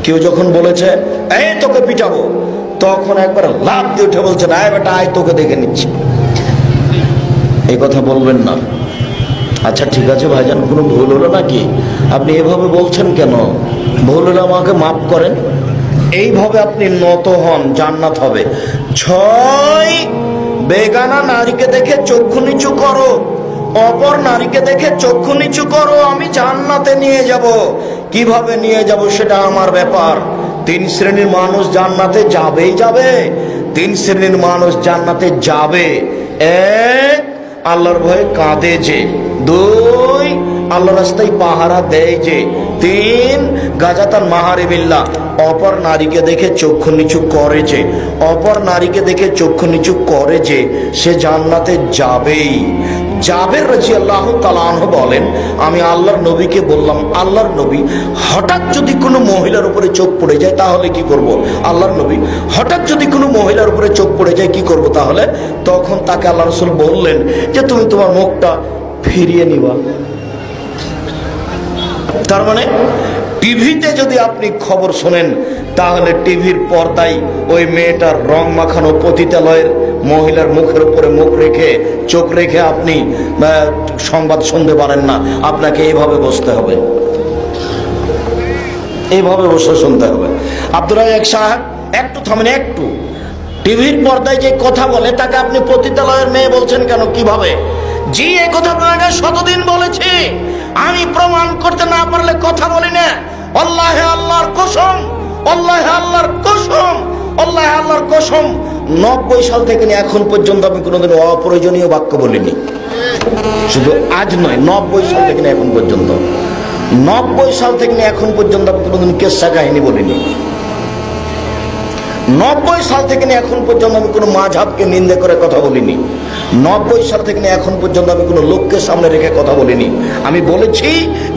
কেউ যখন বলেছে এই তোকে পিটাবো, তখন একবার লাফ দিয়ে উঠে বলছে না বেটা আয় তোকে দেখে নিচ্ছি। এই কথা বলবেন না। আচ্ছা ঠিক আছে ভাইজান, কোনো ভুল হলো নাকি? আপনি এভাবে বলছেন কেন? ভুল হলে আমাকে মাফ করেন। এইভাবে আপনি নত হন, জান্নাত হবে। 6, বেগানা নারীকে দেখে চক্ষু নিচু করো, অপর নারীকে দেখে চক্ষু নিচু করো, আমি জান্নাতে নিয়ে যাব। কিভাবে নিয়ে যাব সেটা আমার ব্যাপার। 3 শ্রেণীর মানুষ জান্নাতে যাবেই যাবে। 3 শ্রেণীর মানুষ জান্নাতে যাবে। 1, আল্লাহর ভয়ে কাঁদে যে। 2, আল্লাহ রাস্তায় পাহারা দেয় যে। 3, গাজাতান মাহারিবিল্লাহ, অপর নারীকে দেখে চক্ষু নিচু করে যে। অপর নারীকে দেখে চক্ষু নিচু করে যে, সে জান্নাতে যাবেই। জাবের রাদিয়াল্লাহু তাআলা আনহু বলেন, আমি আল্লাহর নবীকে বললাম, আল্লাহর নবী হঠাৎ যদি কোনো মহিলার উপরে চোখ পড়ে যায় তাহলে কি করব? আল্লাহর নবী হঠাৎ যদি কোনো মহিলার উপরে চোখ পড়ে যায় কি করব তাহলে? তখন তাকে আল্লাহ রাসূল বললেন যে তুমি তোমার মুখটা ফিরিয়ে নিবা। তার মানে টিভিতে যদি আপনি খবর শোনেন তাহলে টিভির পর্দায় ওই মেয়েটার রং মাখানো পতিতালয়ের মহিলার মুখের উপরে মুখ রেখে চোখ রেখে আপনি সংবাদ শুনতে পারেন না। আপনাকে এইভাবে বসতে হবে, এইভাবে বসে শুনতে হবে। আব্দুর রাজ্জাক সাহেব একটু থামেন, একটু। টিভির পর্দায় যে কথা বলে তাকে আপনি পতিতালয়ের মেয়ে বলছেন কেন? কিভাবে? জি, এই কথা আপনাকে শতদিন বলেছি, আমি প্রমাণ করতে না পারলে কথা বলি না। আল্লাহে আল্লাহর কসম, আল্লাহে আল্লাহর কসম, আল্লাহে আল্লাহর কসম, 90 সাল থেকে নিয়ে এখন পর্যন্ত আমি কোনোদিন অপ্রয়োজনীয় বাক্য বলিনি। শুধু আজ নয়, 90 সাল থেকে নিয়ে এখন পর্যন্ত, 90 সাল থেকে নিয়ে এখন পর্যন্ত আমি কোনোদিন কেসা কাহিনী বলিনি। 90 সাল থেকে নিয়ে এখন পর্যন্ত আমি কোনো মাযহাবকে নিন্দে করে কথা বলিনি। 90 সাল থেকে নিয়ে এখন পর্যন্ত আমি কোনো লোককে সামনে রেখে কথা বলিনি। আমি বলেছি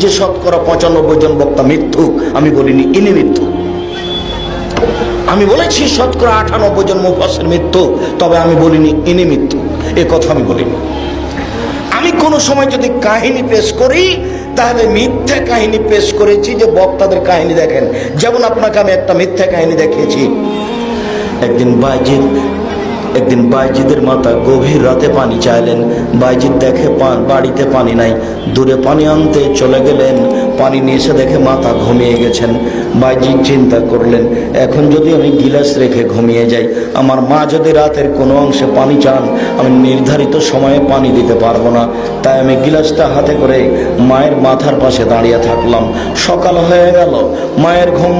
যে শতকরা 95 জন বক্তা মিথ্যুক, আমি বলিনি ইনি মিথ্যুক। আমি বলেছি শতকরা 98 জন মুফাসসির মিথ্যুক, তবে আমি বলিনি ইনি মিথ্যুক। এ কথা আমি বলিনি। আমি কোনো সময় যদি কাহিনী পেশ করি তাহলে মিথ্যা কাহিনী পেশ করেছি যে বক্তাদের কাহিনী দেখেন। যেমন আপনাকে আমি একটা মিথ্যা কাহিনী দেখিয়েছি। একদিন বাইজিদের মাতা গভীর রাতে পানি চাইলেন। বাইজিদ দেখে বাড়িতে পানি নাই, দূরে পানি আনতে চলে গেলেন। পানি নিয়ে এসে দেখে মাতা ঘুমিয়ে গেছেন। বাইজিদ চিন্তা করলেন, এখন যদি আমি গিলাস রেখে ঘুমিয়ে যাই, আমার মা যদি রাতের কোনো অংশে পানি চান, আমি নির্ধারিত সময়ে পানি দিতে পারবো না। তাই আমি গিলাসটা হাতে করে মায়ের মাথার পাশে দাঁড়িয়ে থাকলাম। সকাল হয়ে গেল, মায়ের ঘুম